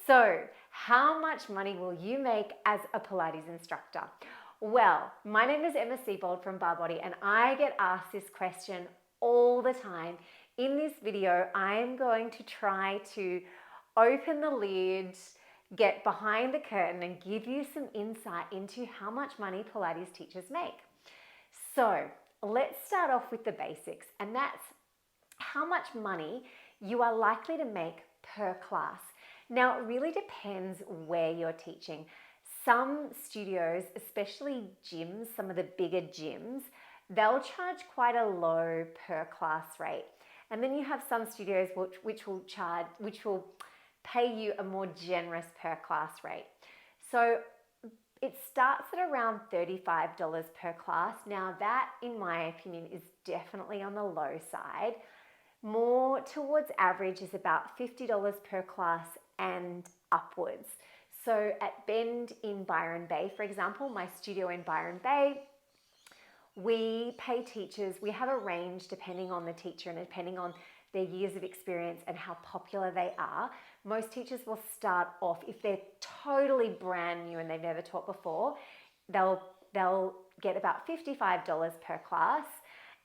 So, how much money will you make as a Pilates instructor? Well, my name is Emma Siebold from Barre Body, and I get asked this question all the time. In this video, I'm going to try to open the lid, get behind the curtain, and give you some insight into how much money Pilates teachers make. So, let's start off with the basics, and that's how much money you are likely to make per class. Now, it really depends where you're teaching. Some studios, especially gyms, some of the bigger gyms, they'll charge quite a low per class rate. And then you have some studios which will pay you a more generous per class rate. So it starts at around $35 per class. Now that, in my opinion, is definitely on the low side. More towards average is about $50 per class and upwards. So at Bend in Byron Bay, for example, my studio in Byron Bay, we pay teachers, we have a range depending on the teacher and depending on their years of experience and how popular they are. Most teachers will start off, if they're totally brand new and they've never taught before, they'll get about $55 per class.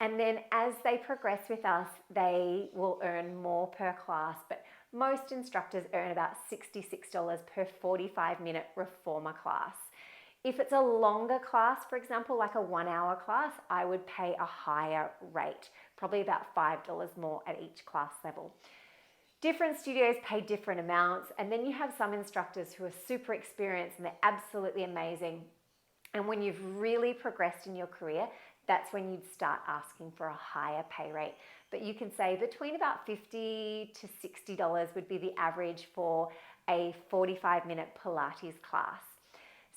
And then as they progress with us, they will earn more per class. But most instructors earn about $66 per 45-minute reformer class. If it's a longer class, for example, like a 1-hour class, I would pay a higher rate, probably about $5 more at each class level. Different studios pay different amounts, and then you have some instructors who are super experienced and they're absolutely amazing. And when you've really progressed in your career, that's when you'd start asking for a higher pay rate. But you can say between about $50 to $60 would be the average for a 45-minute Pilates class.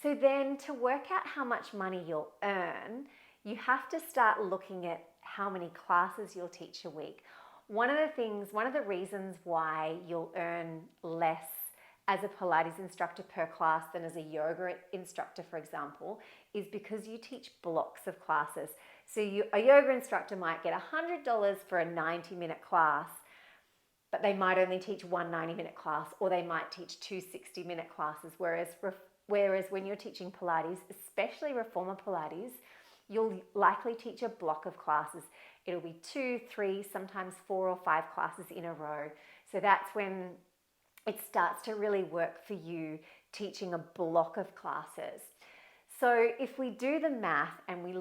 So then to work out how much money you'll earn, you have to start looking at how many classes you'll teach a week. One of the reasons why you'll earn less as a Pilates instructor per class than as a yoga instructor, for example, is because you teach blocks of classes. So a yoga instructor might get $100 for a 90-minute class, but they might only teach one 90-minute class, or they might teach two 60-minute classes, whereas when you're teaching Pilates, especially reformer Pilates, you'll likely teach a block of classes. It'll be 2, 3, sometimes 4 or 5 classes in a row. So that's when it starts to really work for you teaching a block of classes. So if we do the math and we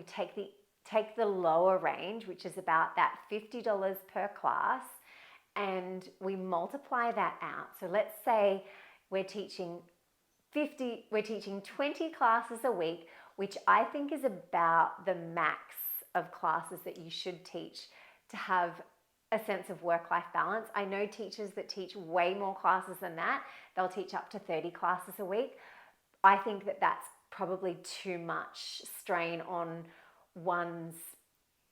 take the lower range, which is about that $50 per class, and we multiply that out. So let's say we're teaching 20 classes a week, which I think is about the max of classes that you should teach to have a sense of work-life balance. I know teachers that teach way more classes than that. They'll teach up to 30 classes a week. I think that that's probably too much strain on one's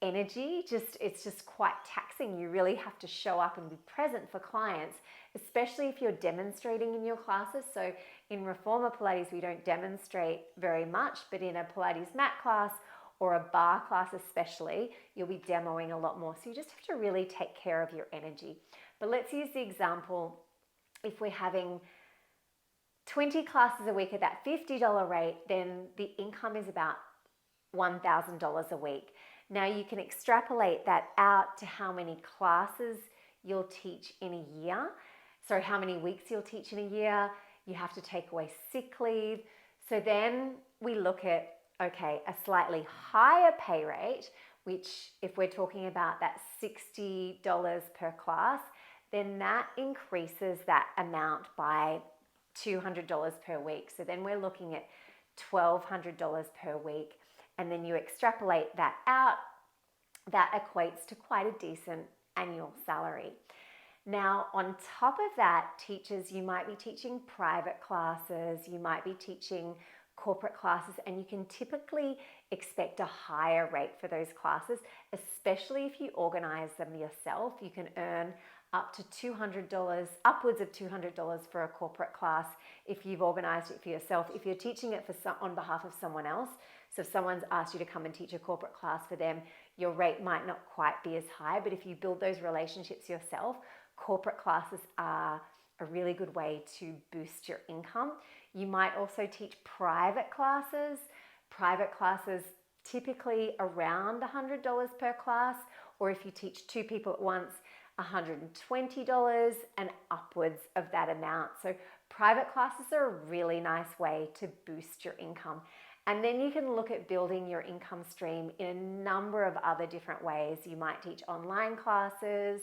energy. It's just quite taxing. You really have to show up and be present for clients, especially if you're demonstrating in your classes. So in reformer Pilates, we don't demonstrate very much, but in a Pilates mat class or a bar class especially, you'll be demoing a lot more. So you just have to really take care of your energy. But let's use the example, if we're having 20 classes a week at that $50 rate, then the income is about $1,000 a week. Now you can extrapolate that out to how many classes you'll teach in a year. So how many weeks you'll teach in a year. You have to take away sick leave. So then we look at, okay, a slightly higher pay rate, which if we're talking about that $60 per class, then that increases that amount by $200 per week. So then we're looking at $1,200 per week. And then you extrapolate that out, that equates to quite a decent annual salary. Now, on top of that, teachers, you might be teaching private classes, you might be teaching corporate classes, and you can typically expect a higher rate for those classes, especially if you organize them yourself. You can earn up to $200, upwards of $200 for a corporate class if you've organized it for yourself. If you're teaching it on behalf of someone else, so if someone's asked you to come and teach a corporate class for them, your rate might not quite be as high, but if you build those relationships yourself, corporate classes are a really good way to boost your income. You might also teach private classes. Private classes typically around $100 per class, or if you teach 2 people at once, $120 and upwards of that amount. So private classes are a really nice way to boost your income. And then you can look at building your income stream in a number of other different ways. You might teach online classes,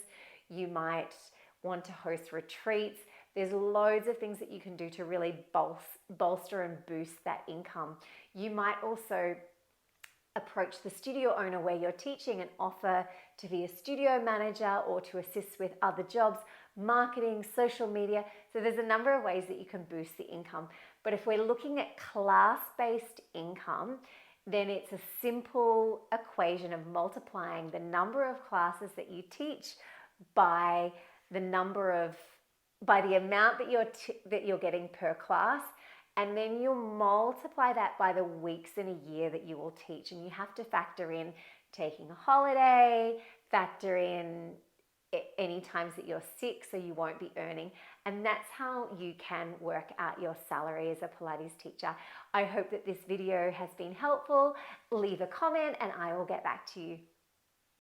you might want to host retreats. There's loads of things that you can do to really bolster and boost that income. You might also approach the studio owner where you're teaching and offer to be a studio manager or to assist with other jobs, marketing, social media. So there's a number of ways that you can boost the income. But if we're looking at class-based income, then it's a simple equation of multiplying the number of classes that you teach by the amount that you're getting per class, and then you'll multiply that by the weeks in a year that you will teach. And you have to factor in taking a holiday, factor in any times that you're sick, so you won't be earning. And that's how you can work out your salary as a Pilates teacher. I hope that this video has been helpful. Leave a comment and I will get back to you.